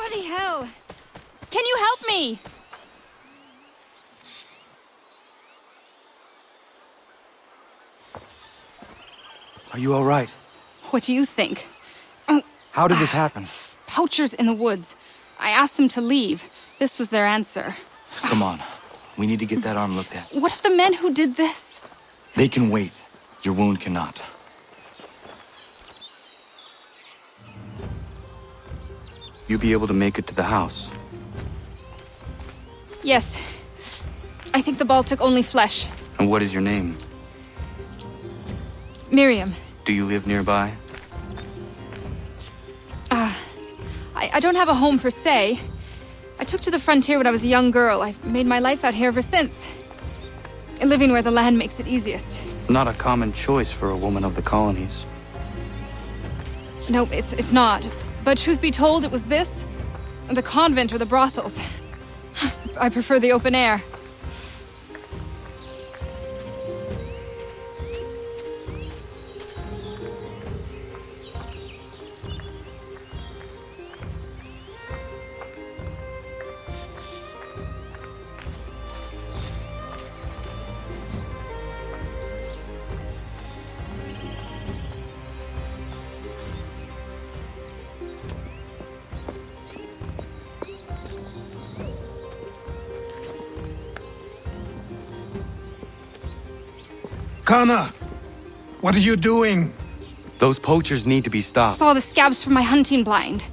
Bloody hell! Can you help me? Are you all right? What do you think? How did this happen? Poachers in the woods. I asked them to leave. This was their answer. Come on. We need to get that arm looked at. What if the men who did this? They can wait. Your wound cannot. You be able to make it to the house? Yes. I think the ball took only flesh. And what is your name? Miriam. Do you live nearby? I don't have a home per se. I took to the frontier when I was a young girl. I've made my life out here ever since. Living where the land makes it easiest. Not a common choice for a woman of the colonies. No, it's not. But truth be told, it was this, the convent or the brothels. I prefer the open air. Kana! What are you doing? Those poachers need to be stopped. Saw the scabs from my hunting blind.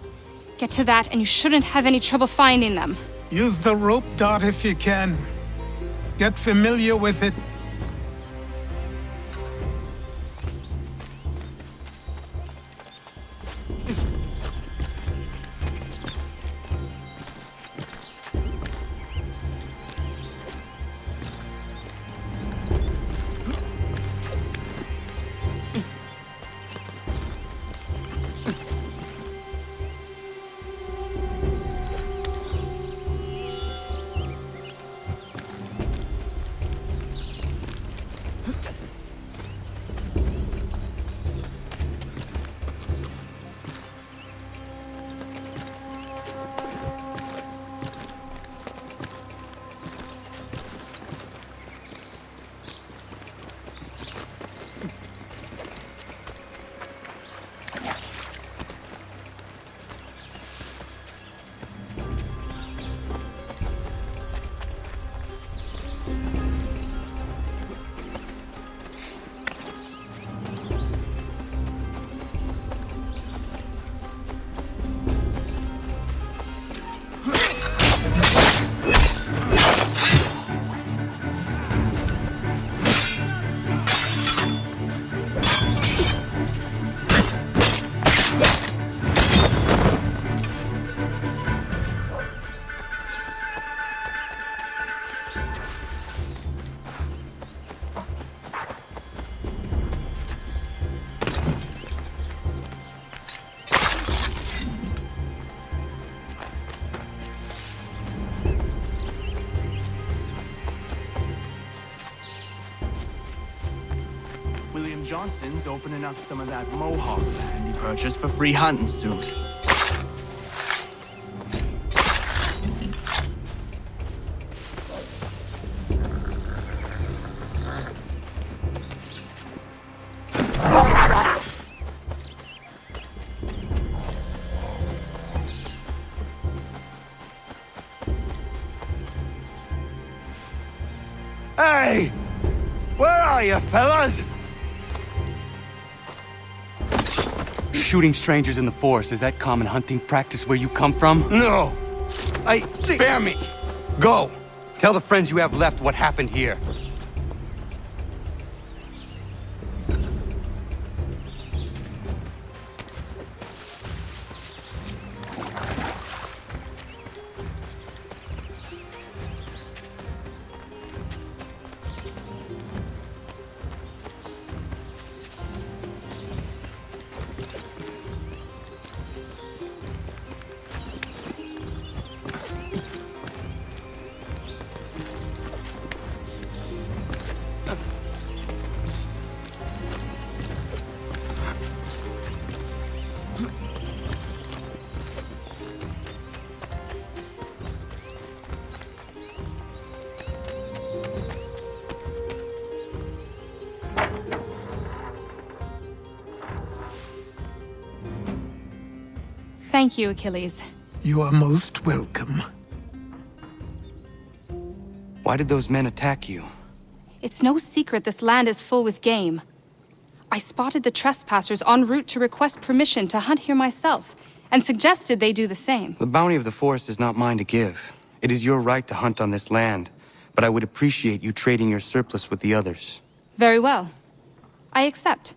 Get to that and you shouldn't have any trouble finding them. Use the rope dart if you can. Get familiar with it. Johnston's opening up some of that Mohawk land he purchased for free hunting soon. Hey! Where are you, fellas? Shooting strangers in the forest, is that common hunting practice where you come from? No! Spare me! Go! Tell the friends you have left what happened here. Thank you, Achilles. You are most welcome. Why did those men attack you? It's no secret this land is full with game. I spotted the trespassers en route to request permission to hunt here myself, and suggested they do the same. The bounty of the forest is not mine to give. It is your right to hunt on this land, but I would appreciate you trading your surplus with the others. Very well. I accept.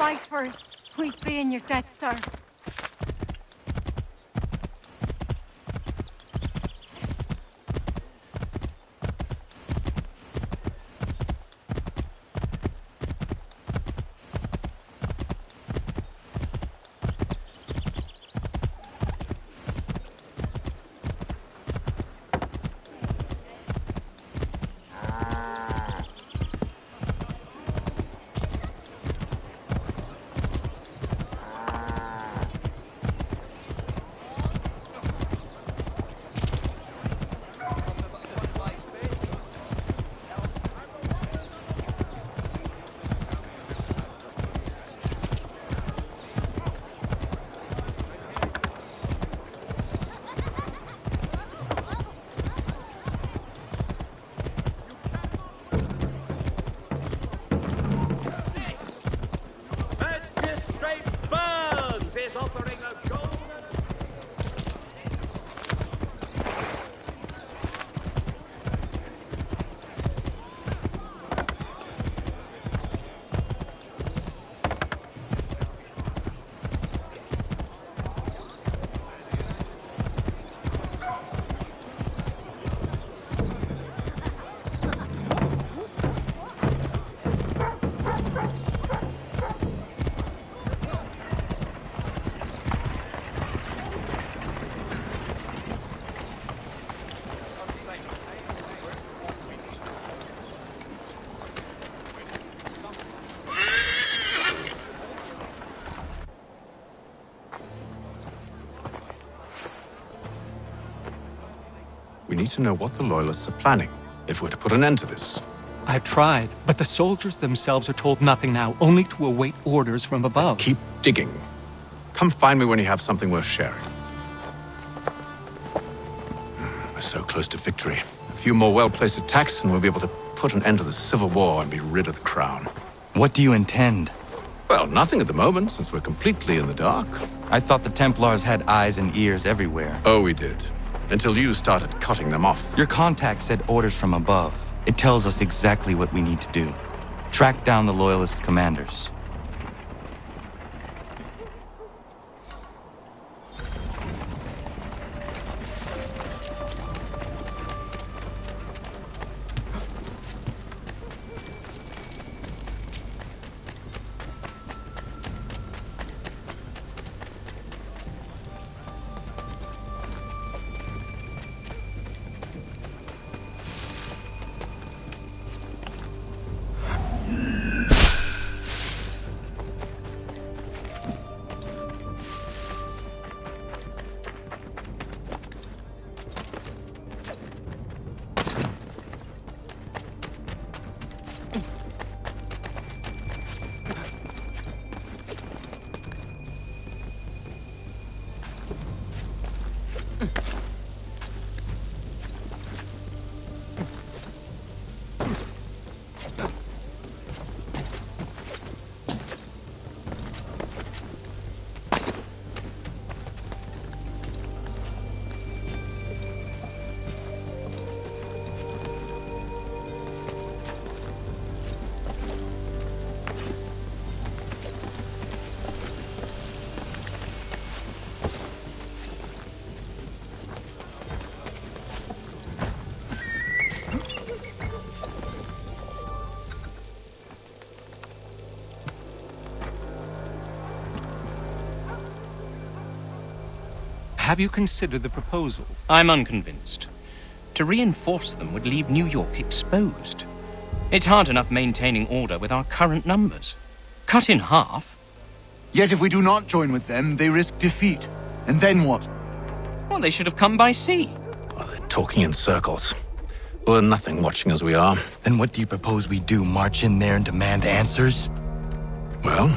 fight for us. We'd be in your debt, sir. We need to know what the Loyalists are planning, if we're to put an end to this. I've tried, but the soldiers themselves are told nothing now, only to await orders from above. Keep digging. Come find me when you have something worth sharing. We're so close to victory. A few more well-placed attacks and we'll be able to put an end to the Civil War and be rid of the Crown. What do you intend? Well, nothing at the moment, since we're completely in the dark. I thought the Templars had eyes and ears everywhere. Oh, we did. Until you started cutting them off. Your contact said orders from above. It tells us exactly what we need to do. Track down the Loyalist commanders. Have you considered the proposal? I'm unconvinced. To reinforce them would leave New York exposed. It's hard enough maintaining order with our current numbers. Cut in half? Yet if we do not join with them, they risk defeat. And then what? Well, they should have come by sea. Oh, they're talking in circles. We're nothing watching as we are. Then what do you propose we do? March in there and demand answers? Well,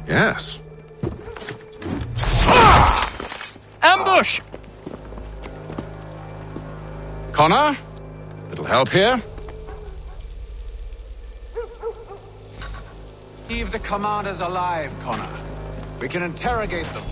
yes. Ambush! Connor? Little help here? Leave the commanders alive, Connor. We can interrogate them.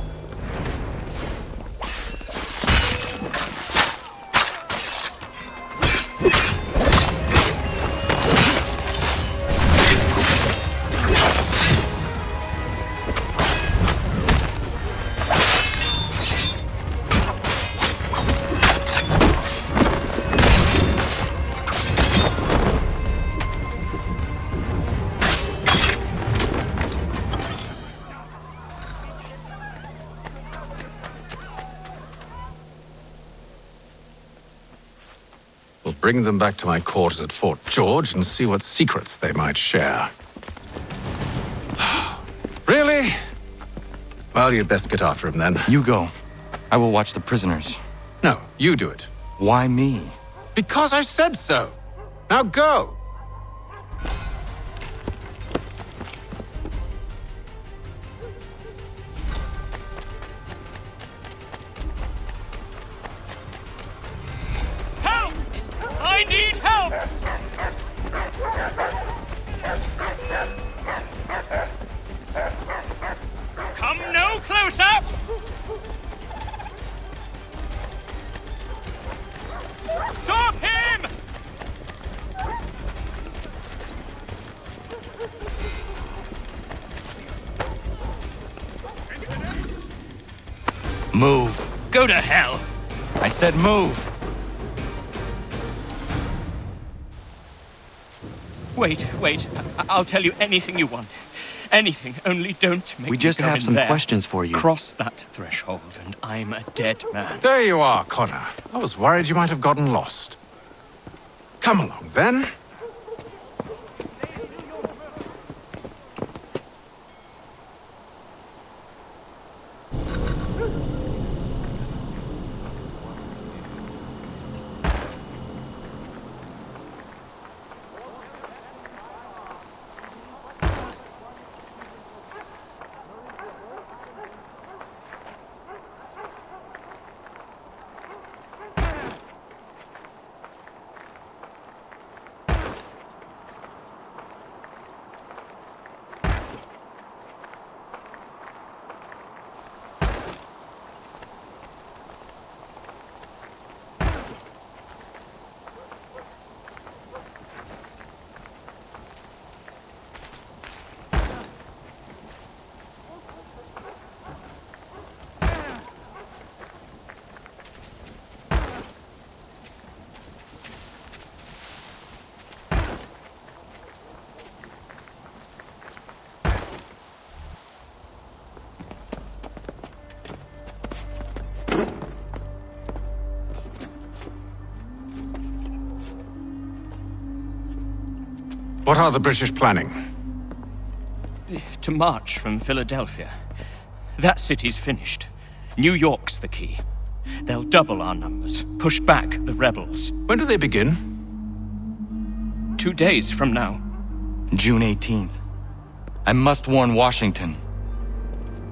Bring them back to my quarters at Fort George and see what secrets they might share. Really? Well, you'd best get after him then. You go. I will watch the prisoners. No, you do it. Why me? Because I said so. Now go! Help! I need help! Come no closer! Stop him! Move. Go to hell! I said move. Wait. I'll tell you anything you want. Anything, only don't make We me just go have in some there. questions for you. Cross that threshold, and I'm a dead man. There you are, Connor. I was worried you might have gotten lost. Come along, then. What are the British planning? To march from Philadelphia. That city's finished. New York's the key. They'll double our numbers, push back the rebels. When do they begin? 2 days from now. June 18th. I must warn Washington.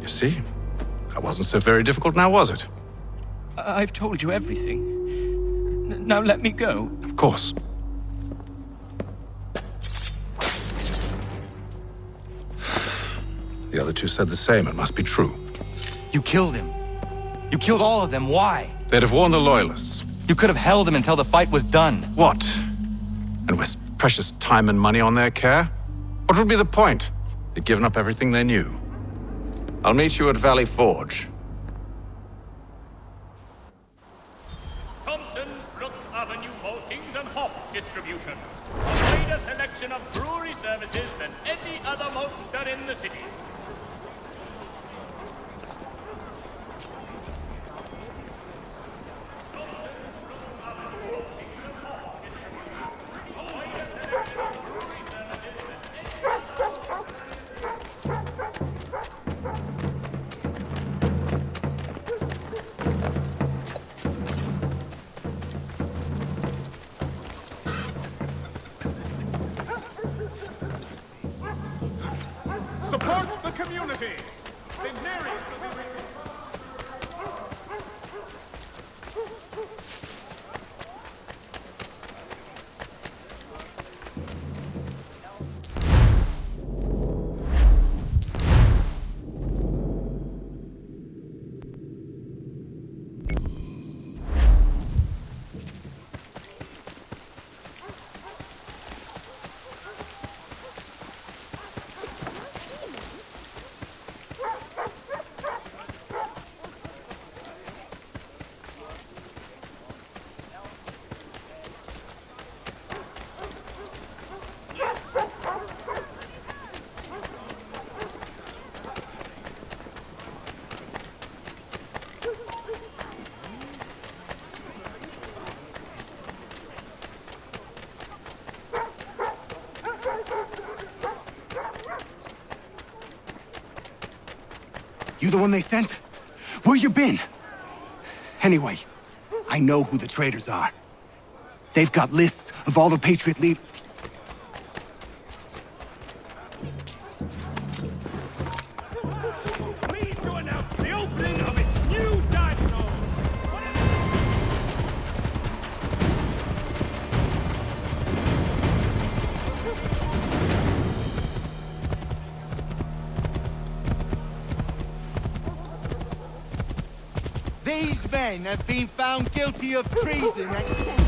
You see? That wasn't so very difficult now, was it? I've told you everything. Now let me go. Of course. The other two said the same. It must be true. You killed him. You killed all of them. Why? They'd have warned the Loyalists. You could have held him until the fight was done. What? And waste precious time and money on their care? What would be the point? They'd given up everything they knew. I'll meet you at Valley Forge. Thompson's Brook Avenue maltings and hop distribution. A wider selection of brewery services than any other maltster in the city. Support the community! Signerians will be You the one they sent? Where you been? Anyway, I know who the traitors are. They've got lists of all the Patriot lead... Pleased to announce the opening of its new dive zone. These men have been found guilty of treason and...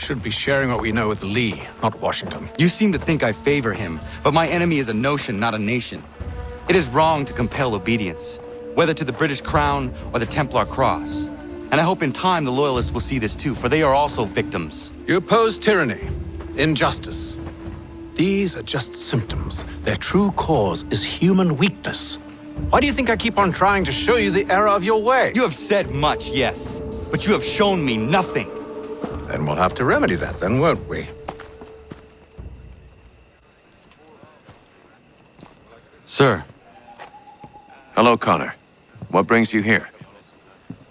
should be sharing what we know with Lee, not Washington. You seem to think I favor him, but my enemy is a notion, not a nation. It is wrong to compel obedience, whether to the British Crown or the Templar Cross. And I hope in time the Loyalists will see this too, for they are also victims. You oppose tyranny, injustice. These are just symptoms. Their true cause is human weakness. Why do you think I keep on trying to show you the error of your way? You have said much, yes, but you have shown me nothing. Then we'll have to remedy that then, won't we? Sir. Hello, Connor. What brings you here?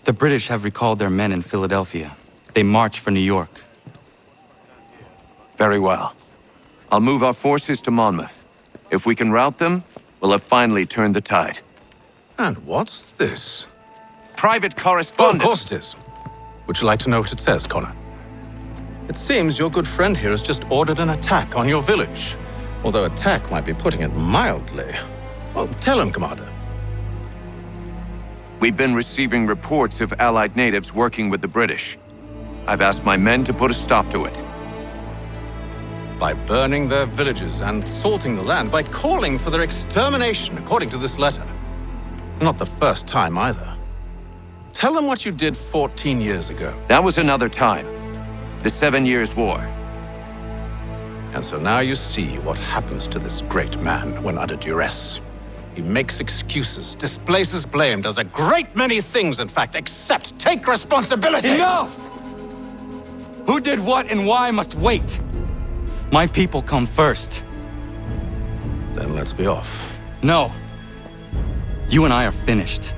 The British have recalled their men in Philadelphia. They march for New York. Very well. I'll move our forces to Monmouth. If we can rout them, we'll have finally turned the tide. And what's this? Private Oh, correspondence! of course it is. Would you like to know what it says, Connor? It seems your good friend here has just ordered an attack on your village. Although attack might be putting it mildly. Well, tell him, Commander. We've been receiving reports of Allied natives working with the British. I've asked my men to put a stop to it. By burning their villages and salting the land, by calling for their extermination, according to this letter. Not the first time, either. Tell them what you did 14 years ago. That was another time. The 7 Years' War. And so now you see what happens to this great man when under duress. He makes excuses, displaces blame, does a great many things, in fact, except take responsibility! Enough! Who did what and why must wait. My people come first. Then let's be off. No. You and I are finished.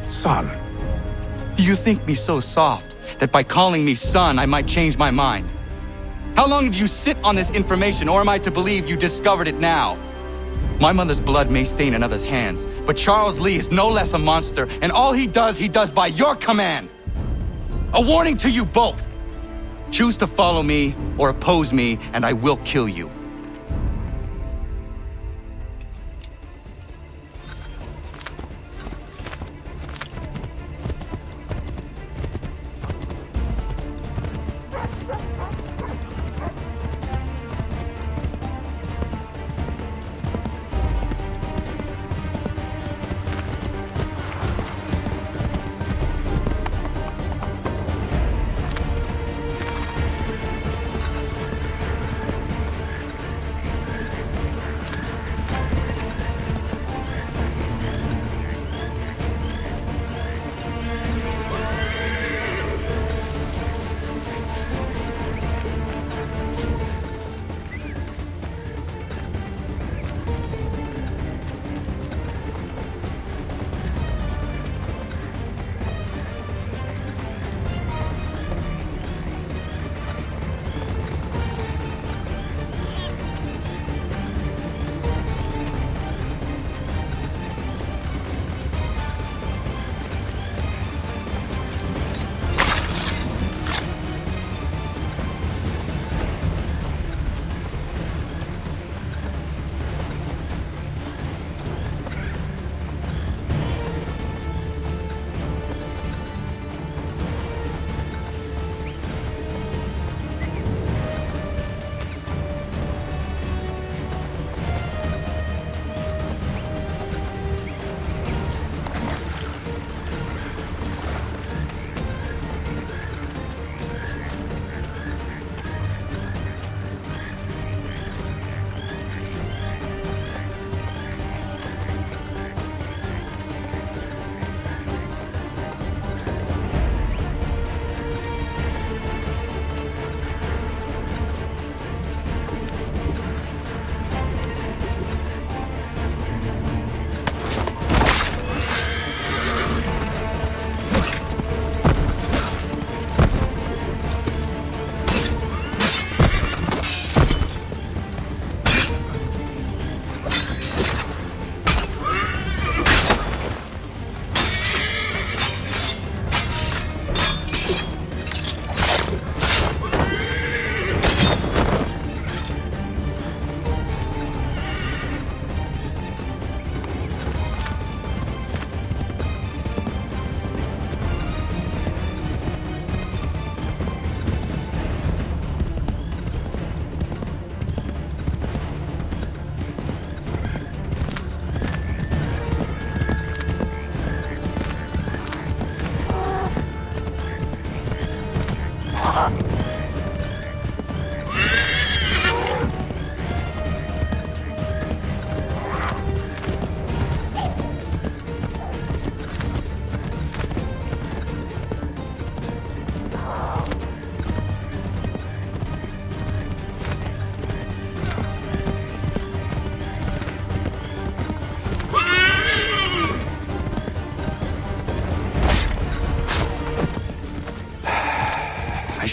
Son. Do you think me so soft that by calling me son I might change my mind? How long did you sit on this information, or am I to believe you discovered it now? My mother's blood may stain another's hands, but Charles Lee is no less a monster, and all he does by your command. A warning to you both. Choose to follow me or oppose me, and I will kill you.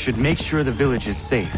should make sure the village is safe.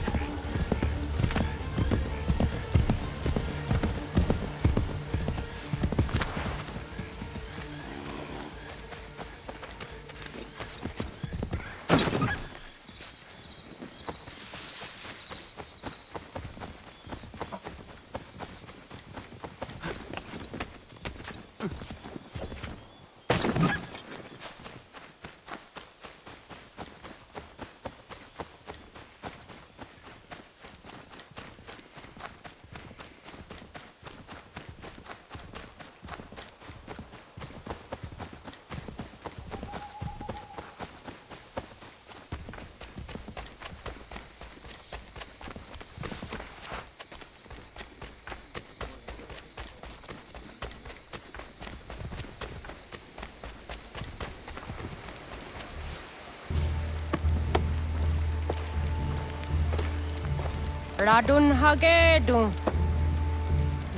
Radun hagedun.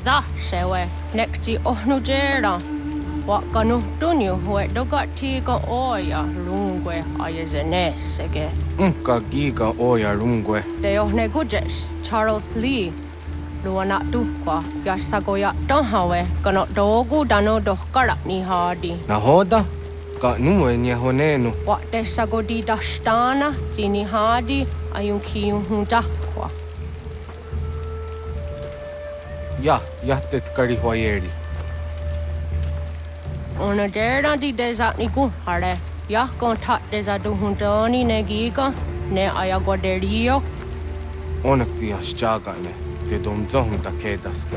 Za shewe nekti ohnujera. Wakanu dunyu hue dogati ga oya lungwe ayazenesege. Unka giga oya lungwe. De ohne gujes Charles Lee. Luana tukwa yasagoya dahawe kano dogu dano dohkara ni hadi. Nahoda? Ka nuwe nye honenu. Wat de sagodi dashtana zini hadi ayunkiyun hundakwa. Ja, jättet karihwajeri. Ona dera di desa ni hare. Ya kontak desa duhuntoni ne giga ne ayagoderio. Onneksi jaskjagane. Te domzohunta kedasta.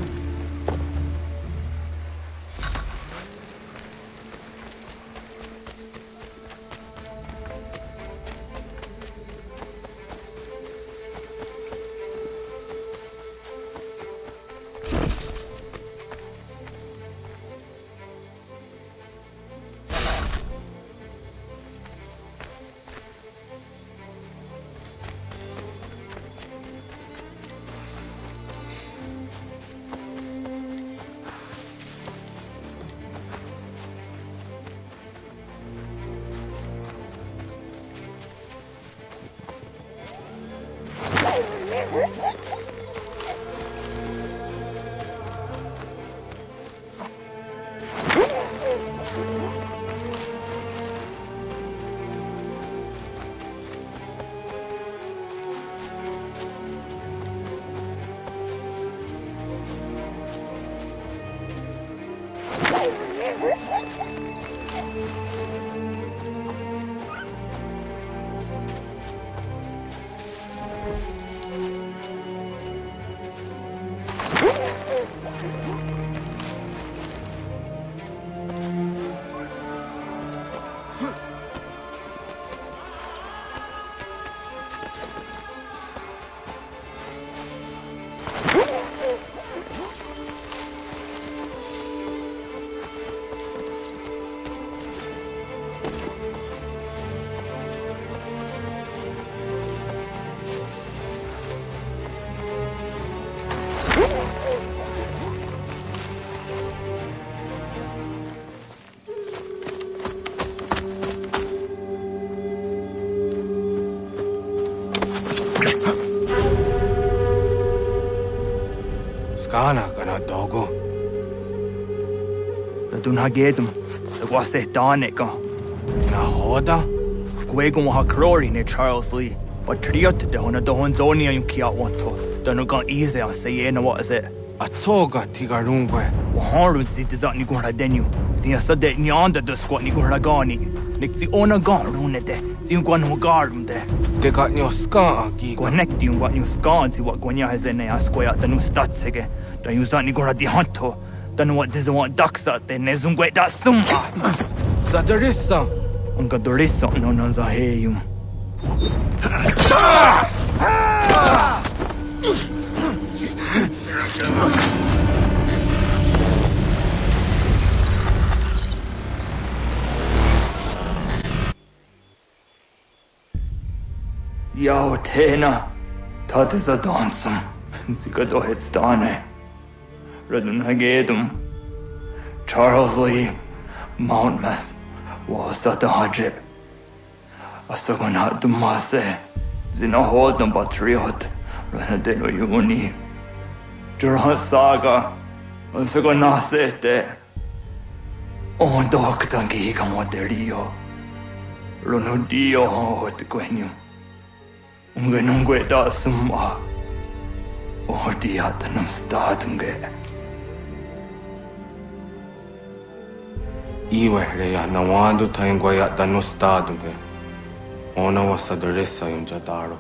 Skana kana dogo. Radun hagedum. Wase danika. Nahoda? Gwegum ha krori ne Charles Lee. But triot de hona do honzoni yung kia wanto. Dano gan easy on say na what is it? Atsoga tigarungwe. Waharu zi dizat ni gura denu. Zi asade nyanda do squat ni gura gani. Nik zi ona gan runete. Zi gwan ho garum de. De got nyo ska agi. Gwanekti yung wat nyo ska zi wat gwanya hazene asquaya danu statsege. Dan yung zat ni gura di hanto. Danu wat dizo want daksa de ne zungwe da summa. Zadarissa. Unga dorissa no na zaheyum. Yao tena, dat is a dansum. Zika dohet stane. Radun hagedum. Charles Lee, Mountmouth, was at the hajib. Asagonat dumase. Zina Haytham patriot, Renadelo Yuni. Jurhan Saga, Unsago Nasete. On Doctor Giga Moderio. Ronudio Hot Gwenum. Ungenungue da Summa. Odiatanum Statunge. Iwereya nawando taingwaya dano staduge. Ona wasaderesa yung jadaro.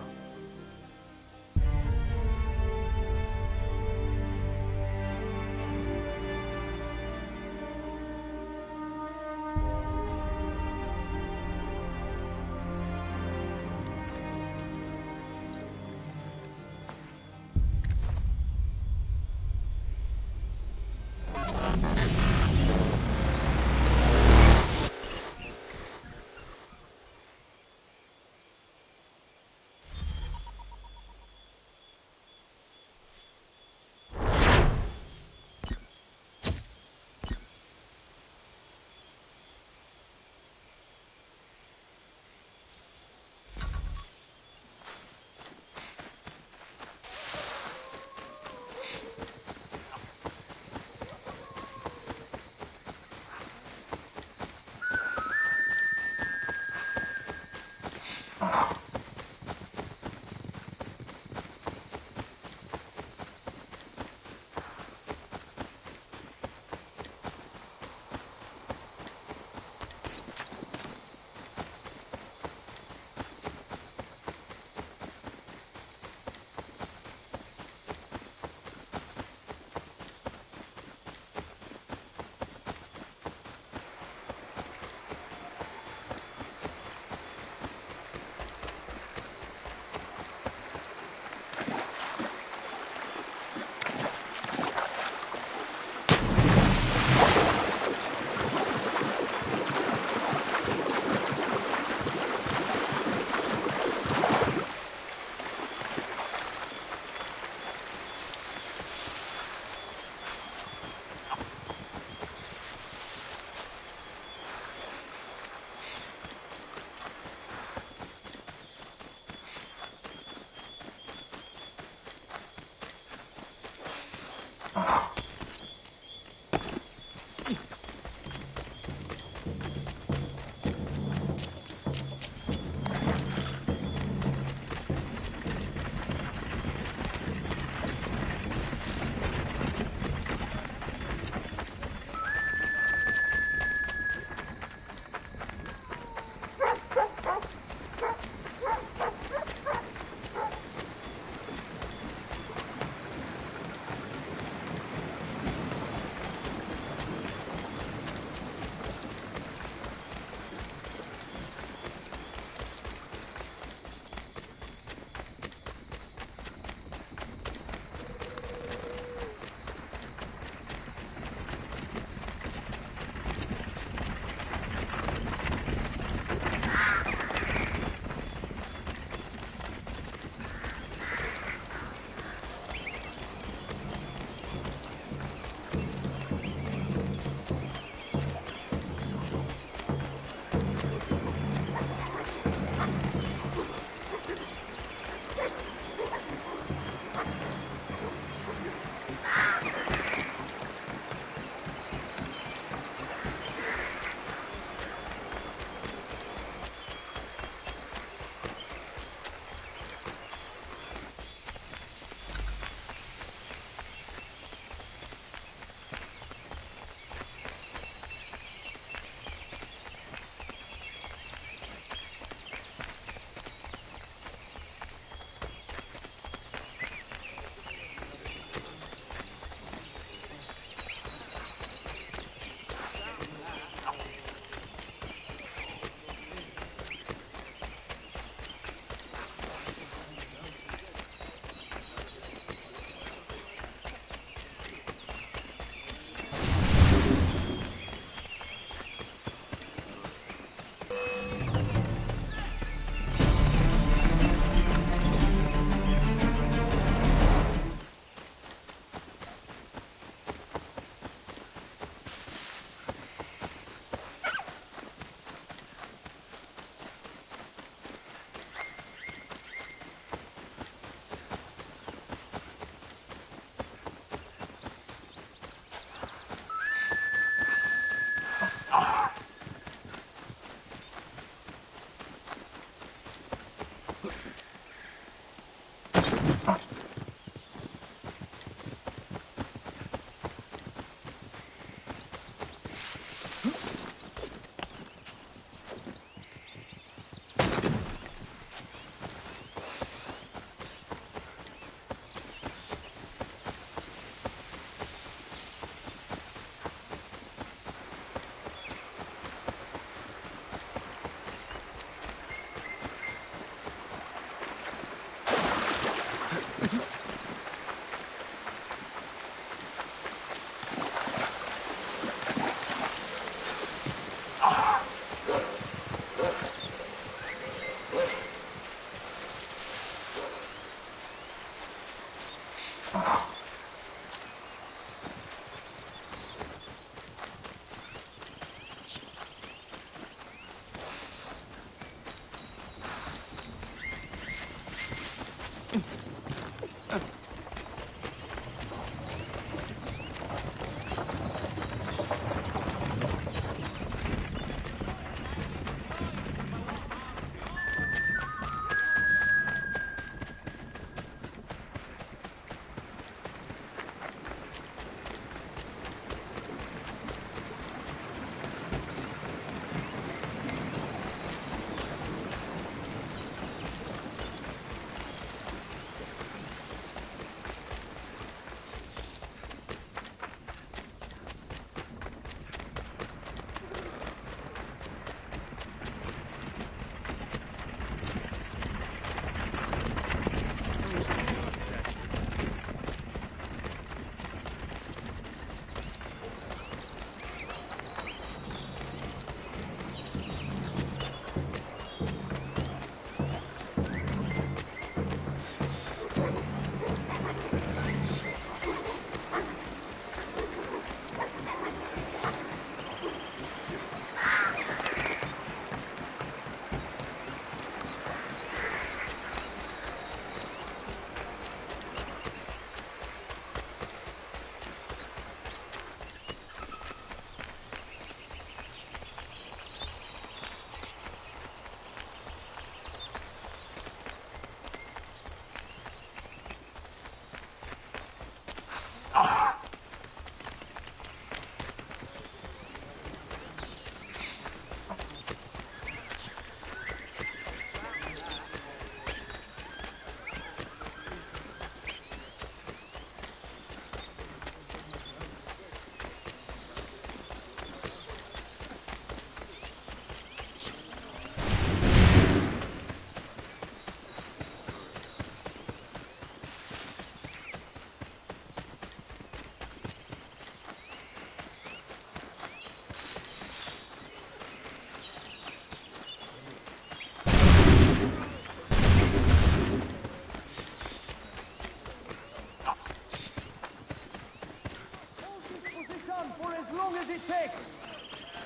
long as it takes.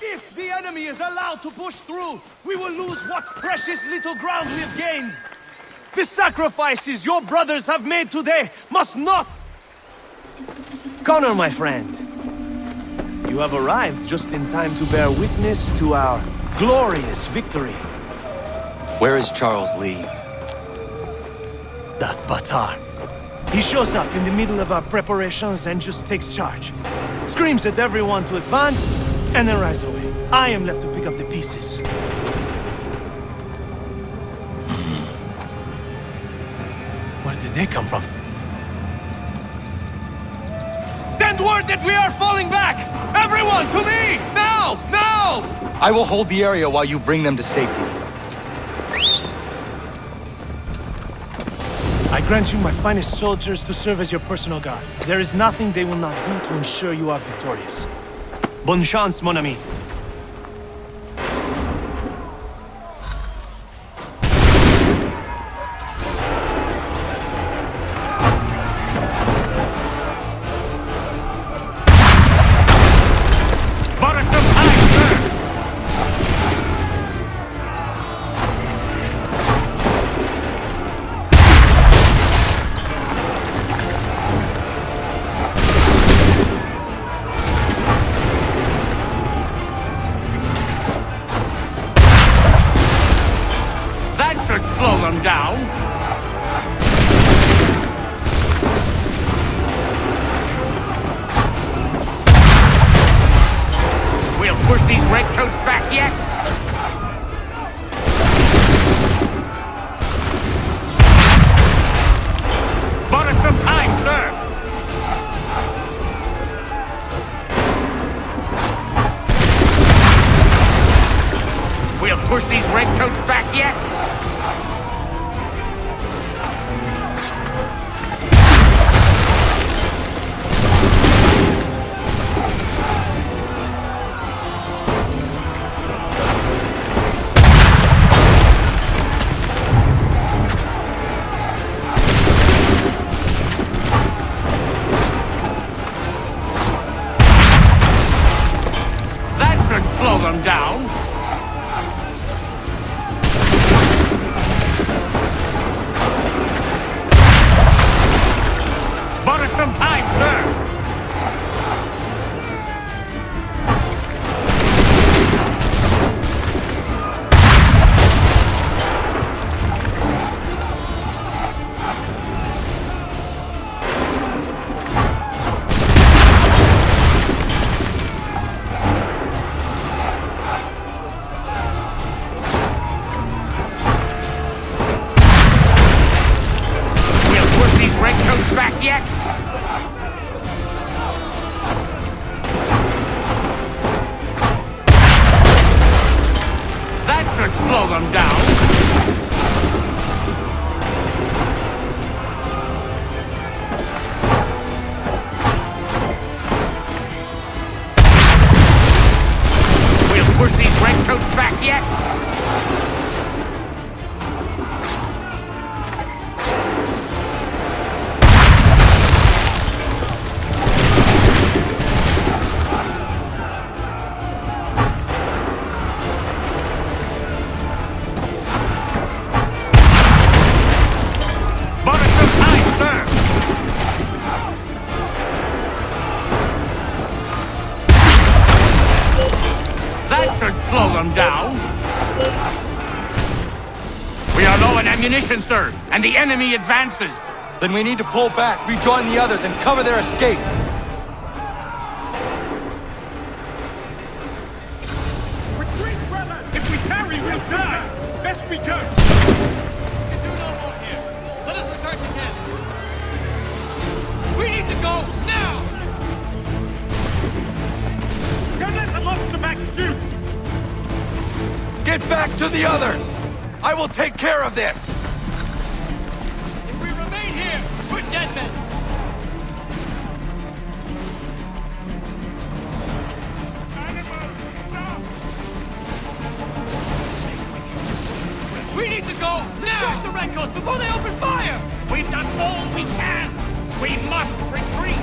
If the enemy is allowed to push through, we will lose what precious little ground we have gained. The sacrifices your brothers have made today must not... Connor, my friend. You have arrived just in time to bear witness to our glorious victory. Where is Charles Lee? That Batar. He shows up in the middle of our preparations and just takes charge. Screams at everyone to advance, and then rides away. I am left to pick up the pieces. Where did they come from? Send word that we are falling back! Everyone, to me! Now! Now! I will hold the area while you bring them to safety. I grant you my finest soldiers to serve as your personal guard. There is nothing they will not do to ensure you are victorious. Bonne chance, mon ami. Slow them down. We'll push these redcoats back yet. Bought us some time, sir. We'll push these redcoats back yet. Slow them down. Bought us some time, sir. Back yet? That should slow them down. We'll push these redcoats back yet? Should slow them down. We are low on ammunition, sir, and the enemy advances. Then we need to pull back, rejoin the others, and cover their escape. Retreat, brother! If we tarry, we'll die! Best we go! We can do no more here. Let us return to camp. We need to go now! Don't let the monster back shoot! Get back to the others! I will take care of this! If we remain here, we're dead men! We need to go now! Get the redcoats before they open fire! We've done all we can! We must retreat!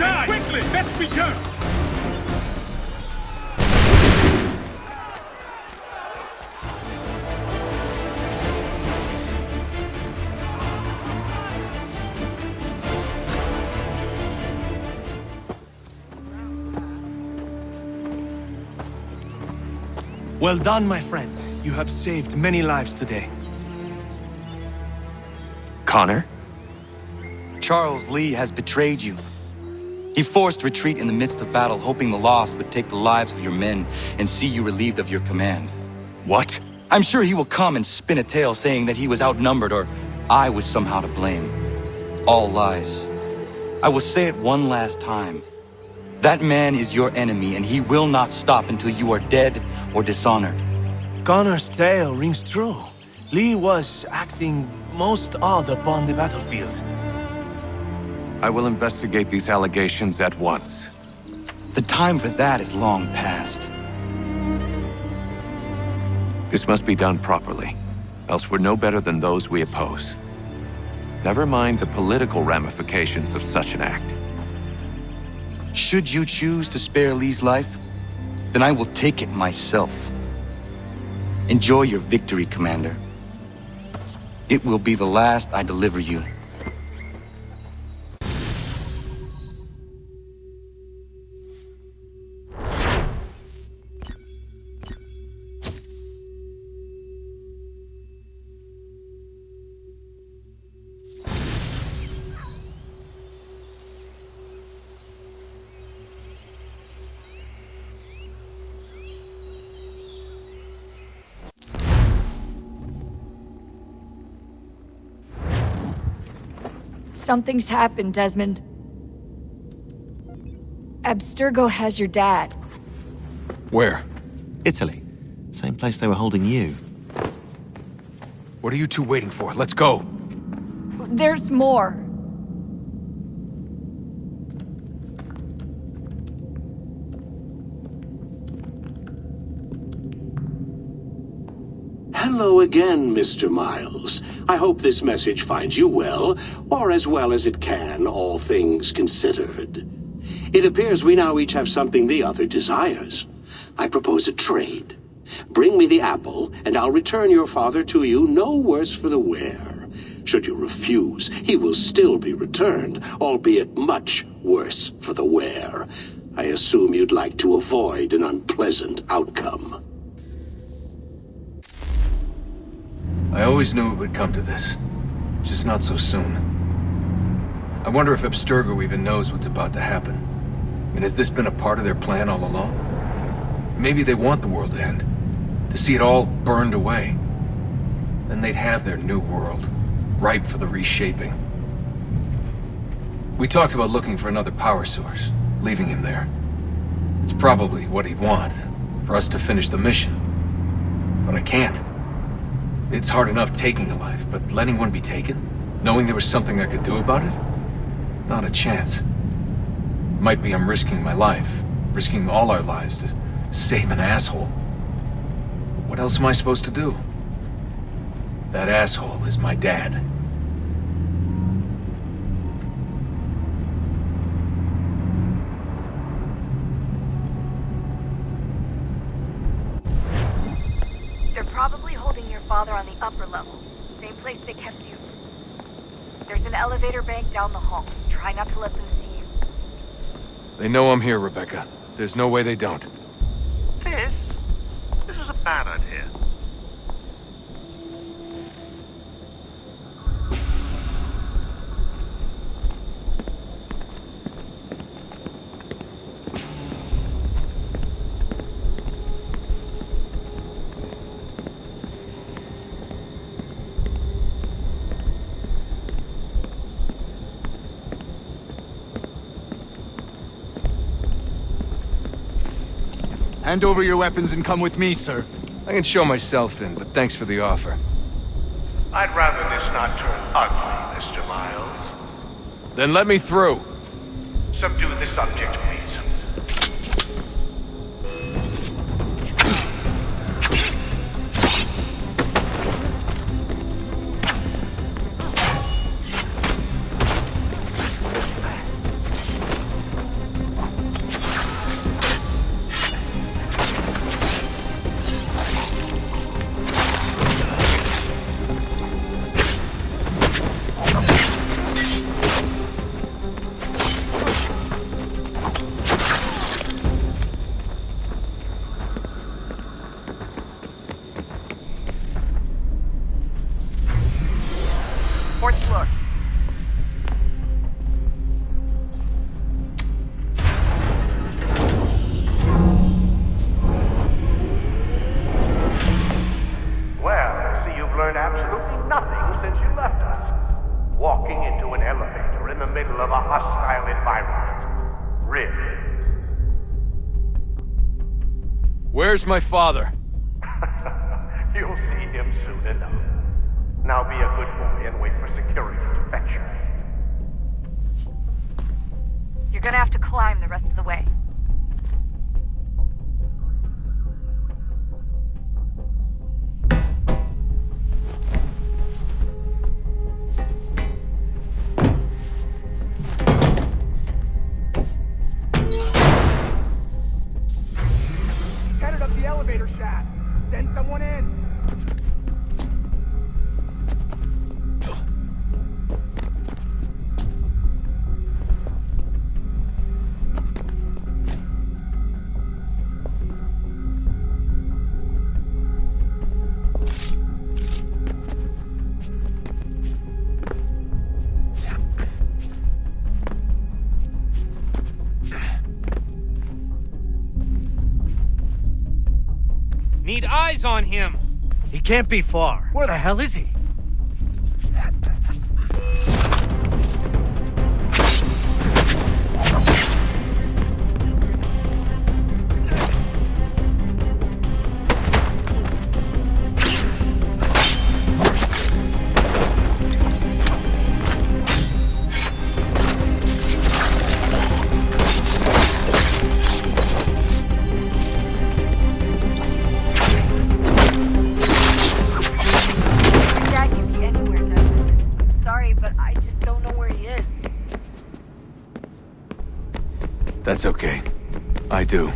die! Quickly! Best we can! Well done, my friend. You have saved many lives today. Connor? Charles Lee has betrayed you. He forced retreat in the midst of battle, hoping the lost would take the lives of your men and see you relieved of your command. What? I'm sure he will come and spin a tale saying that he was outnumbered or I was somehow to blame. All lies. I will say it one last time. That man is your enemy, and he will not stop until you are dead or dishonored. Connor's tale rings true. Lee was acting most odd upon the battlefield. I will investigate these allegations at once. The time for that is long past. This must be done properly, else we're no better than those we oppose. Never mind the political ramifications of such an act. Should you choose to spare Lee's life, then I will take it myself. Enjoy your victory, Commander. It will be the last I deliver you. Something's happened, Desmond. Abstergo has your dad. Where? Italy. Same place they were holding you. What are you two waiting for? Let's go. There's more. Hello again, Mr. Miles. I hope this message finds you well, or as well as it can, all things considered. It appears we now each have something the other desires. I propose a trade. Bring me the apple, and I'll return your father to you no worse for the wear. Should you refuse, he will still be returned, albeit much worse for the wear. I assume you'd like to avoid an unpleasant outcome. I always knew it would come to this. Just not so soon. I wonder if Abstergo even knows what's about to happen. I mean, has this been a part of their plan all along? Maybe they want the world to end. To see it all burned away. Then they'd have their new world, ripe for the reshaping. We talked about looking for another power source, leaving him there. It's probably what he'd want, for us to finish the mission. But I can't. It's hard enough taking a life, but letting one be taken? Knowing there was something I could do about it? Not a chance. Might be I'm risking my life, risking all our lives to save an asshole. What else am I supposed to do? That asshole is my dad. They're probably holding your father on the upper level. Same place they kept you. There's an elevator bank down the hall. Try not to let them see you. They know I'm here, Rebecca. There's no way they don't. This was a bad idea. Hand over your weapons and come with me, sir. I can show myself in, but thanks for the offer. I'd rather this not turn ugly, Mr. Miles. Then let me through. Subdue the subject, please. nothing since you left us. Walking into an elevator in the middle of a hostile environment. Really? Where's my father? You'll see him soon enough. Now be a good boy and wait for security to fetch you. You're gonna have to climb the rest of the way. Headed up the elevator shaft. Send someone in. Need eyes on him. He can't be far. Where the hell is he? That's okay. I do.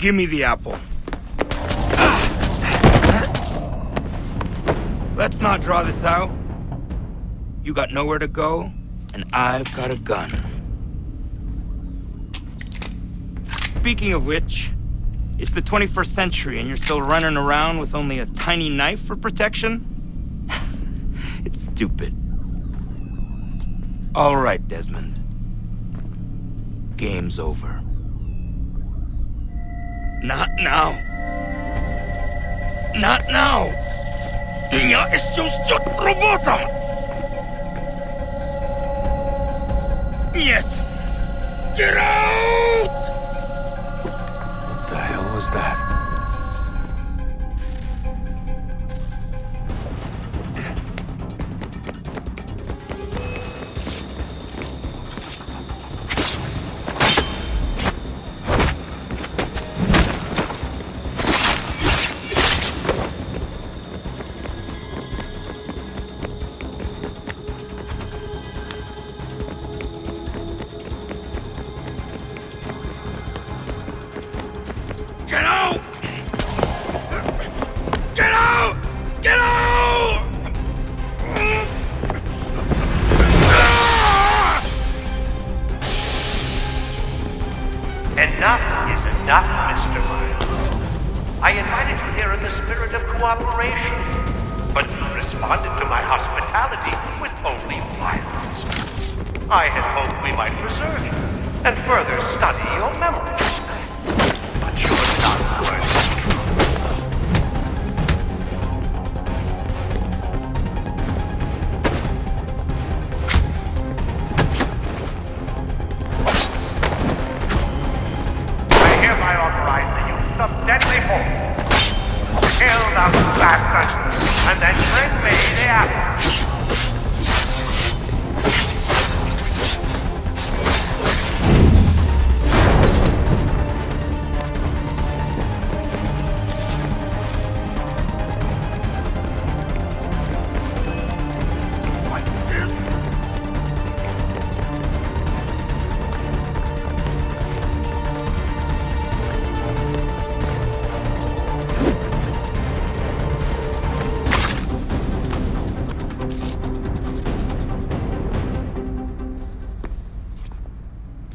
Give me the apple. Let's not draw this out. You got nowhere to go, and I've got a gun. Speaking of which, it's the 21st century and you're still running around with only a tiny knife for protection? It's stupid. All right, Desmond. Game's over. Not now. Not now. Я еще ждет работа. Нет. Get out! What the hell was that? Get out! Get out! Get out! Enough is enough, Mr. Miles. I invited you here in the spirit of cooperation, but you responded to my hospitality with only violence. I had hoped we might preserve you and further study your memory. But you're not worth it. I hereby authorize the use of deadly force. Kill the bastard, and then bring me the apple.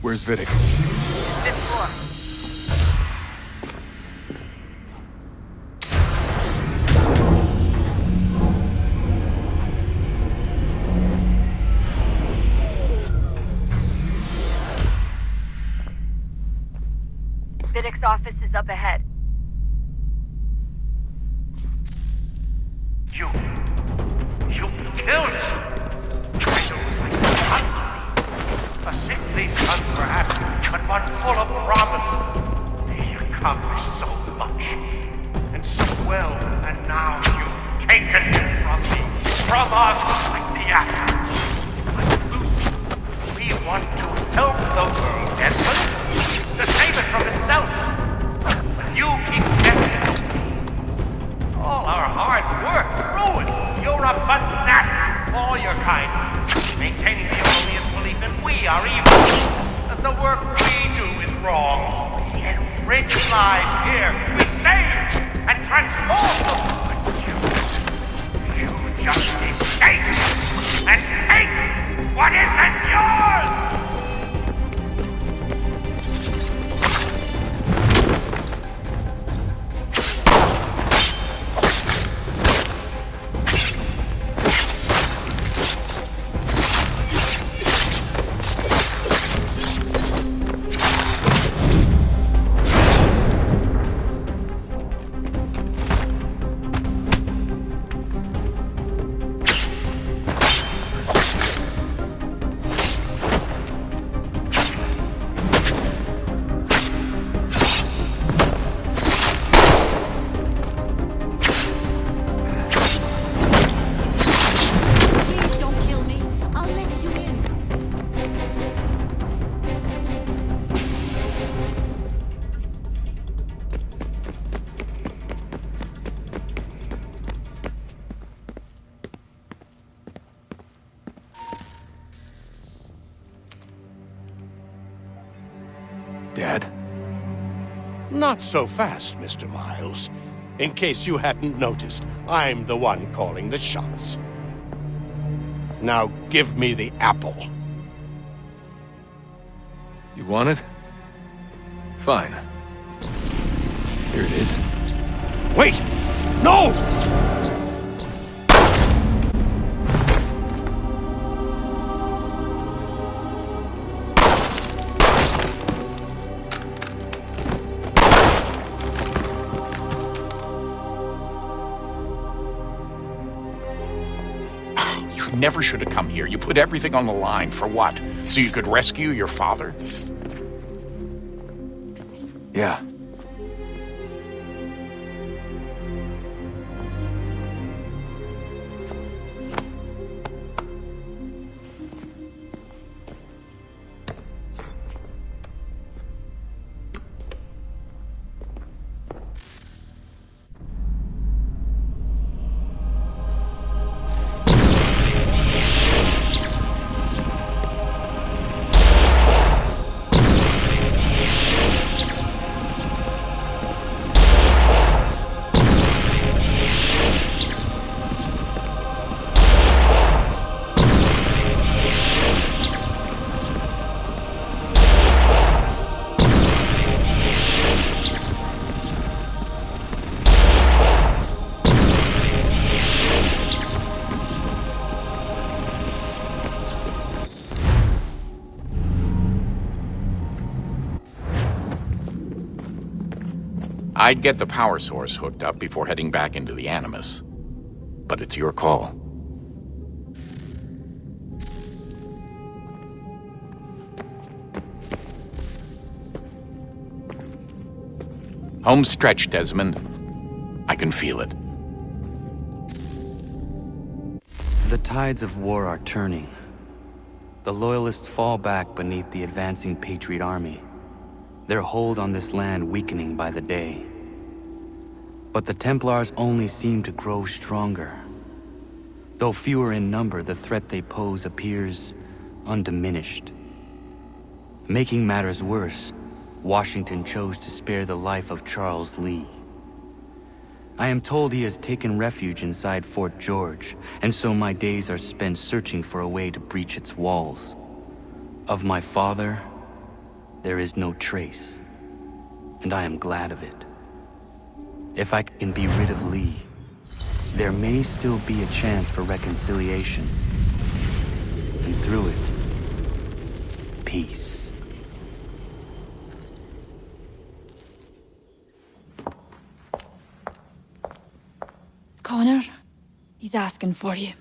Where's Vidic? Fifth floor. Vidic's office is up ahead. You killed him! A sickly son, perhaps, but one full of promise. He accomplished so much, and so well, and now you've taken him from me, from us, like the apple. But Lucy, we want to help the world, Desmond, to save it from itself. You keep getting all our hard work ruined. You're a fanatic, all your kind. Maintaining the erroneous belief that we are evil, that the work we do is wrong. We enrich lives here, we save and transform them. But you just escape and take what isn't yours! Dad? Not so fast, Mr. Miles. In case you hadn't noticed, I'm the one calling the shots. Now give me the apple. You want it? Fine. Here it is. Wait! No! You never should have come here. You put everything on the line. For what? So you could rescue your father? Yeah. I'd get the power source hooked up before heading back into the Animus. But it's your call. Home stretch, Desmond. I can feel it. The tides of war are turning. The Loyalists fall back beneath the advancing Patriot army, their hold on this land weakening by the day. But the Templars only seem to grow stronger. Though fewer in number, the threat they pose appears undiminished. Making matters worse, Washington chose to spare the life of Charles Lee. I am told he has taken refuge inside Fort George, and so my days are spent searching for a way to breach its walls. Of my father, there is no trace, and I am glad of it. If I can be rid of Lee, there may still be a chance for reconciliation. And through it, peace. Connor, he's asking for you.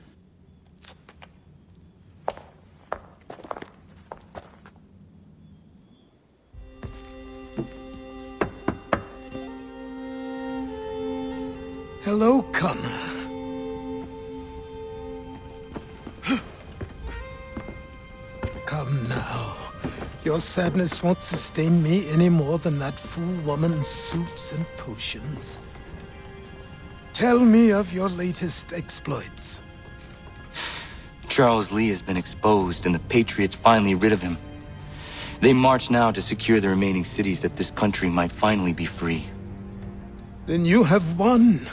Hello, Connor. Come now. Your sadness won't sustain me any more than that fool woman's soups and potions. Tell me of your latest exploits. Charles Lee has been exposed, and the Patriots finally rid of him. They march now to secure the remaining cities that this country might finally be free. Then you have won.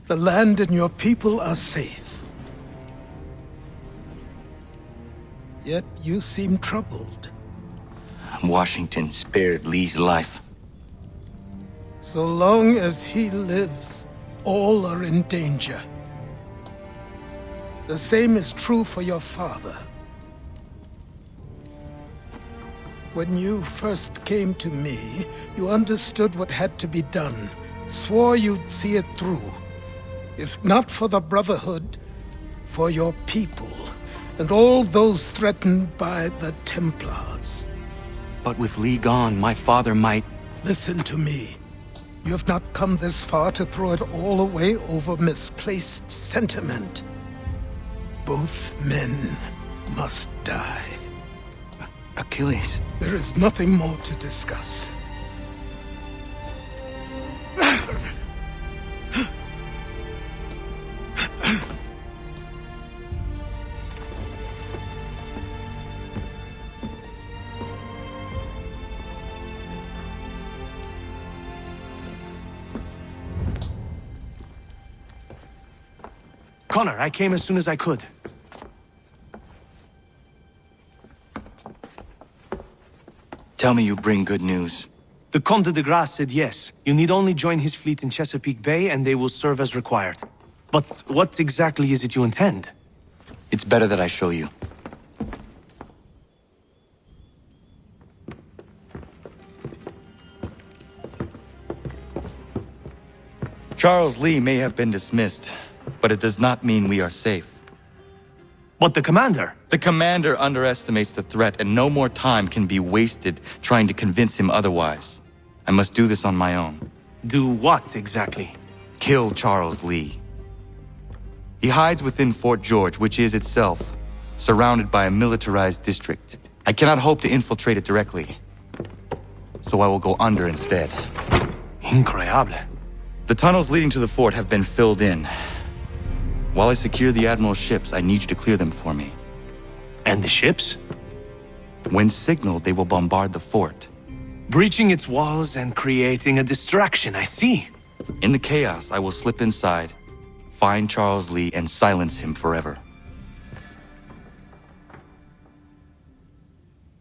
The land and your people are safe. Yet you seem troubled. Washington spared Lee's life. So long as he lives, all are in danger. The same is true for your father. When you first came to me, you understood what had to be done, swore you'd see it through. If not for the Brotherhood, for your people, and all those threatened by the Templars. But with Lee gone, my father might... Listen to me. You have not come this far to throw it all away over misplaced sentiment. Both men must die. Achilles. There is nothing more to discuss. Connor, I came as soon as I could. Tell me you bring good news. The Comte de Grasse said yes. You need only join his fleet in Chesapeake Bay and they will serve as required. But what exactly is it you intend? It's better that I show you. Charles Lee may have been dismissed, but it does not mean we are safe. But the commander? The commander underestimates the threat, and no more time can be wasted trying to convince him otherwise. I must do this on my own. Do what exactly? Kill Charles Lee. He hides within Fort George, which is itself surrounded by a militarized district. I cannot hope to infiltrate it directly, so I will go under instead. Incroyable. The tunnels leading to the fort have been filled in. While I secure the Admiral's ships, I need you to clear them for me. And the ships? When signaled, they will bombard the fort. Breaching its walls and creating a distraction, I see. In the chaos, I will slip inside, find Charles Lee, and silence him forever.